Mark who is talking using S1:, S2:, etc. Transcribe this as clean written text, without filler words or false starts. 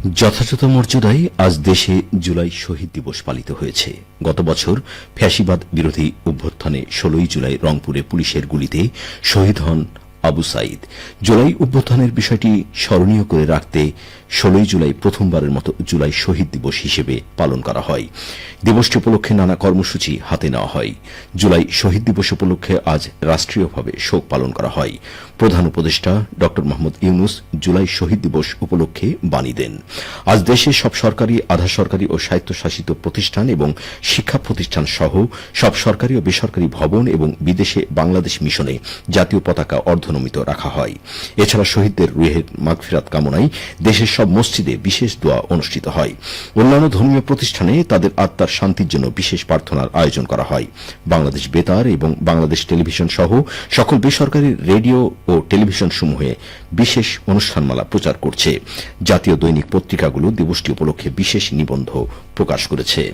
S1: যথাযথ মর্যাদায় আজ দেশে জুলাই শহীদ দিবস পালিত হয়েছে। গত বছর ফ্যাসিবাদ বিরোধী অভ্যুত্থানে ১৬ই জুলাই রংপুরে পুলিশের গুলিতে শহীদ হন আবু সাইদ। জুলাই অভ্যুত্থানের বিষয়টি স্মরণীয় করে রাখতে ১৬ই জুলাই প্রথমবারের মতো জুলাই শহীদ দিবস হিসেবে পালন করা হয়। দিবসটি উপলক্ষে নানা কর্মসূচি হাতে নেওয়া হয়। জুলাই শহীদ দিবস উপলক্ষে আজ রাষ্ট্রীয়ভাবে শোক পালন করা হয়। প্রধান উপদেষ্টা ড মোহাম্মদ ইউনূস জুলাই শহীদ দিবস উপলক্ষে বাণী দেন। আজ দেশের সব সরকারি, আধা সরকারি ও স্বায়ত্তশাসিত প্রতিষ্ঠান এবং শিক্ষা প্রতিষ্ঠান সহ সব সরকারি ও বেসরকারি ভবন এবং বিদেশে বাংলাদেশ মিশনে জাতীয় পতাকা অর্ধনমিত রাখা হয়। এছাড়া শহীদদের রুহের মাগফিরাত কামনায় দেশের সব মসজিদে বিশেষ দোয়া অনুষ্ঠিত হয়। অন্যান্য ধর্মীয় প্রতিষ্ঠানে তাদের আত্মার শান্তির জন্য বিশেষ প্রার্থনার আয়োজন করা হয়। বাংলাদেশ বেতার এবং বাংলাদেশ টেলিভিশন সহ সকল বেসরকারি রেডিও ও টেলিভিশন সমূহে বিশেষ অনুষ্ঠানমালা প্রচার করছে। জাতীয় দৈনিক পত্রিকাগুলো দিবসটি উপলক্ষে বিশেষ নিবন্ধ প্রকাশ করেছে।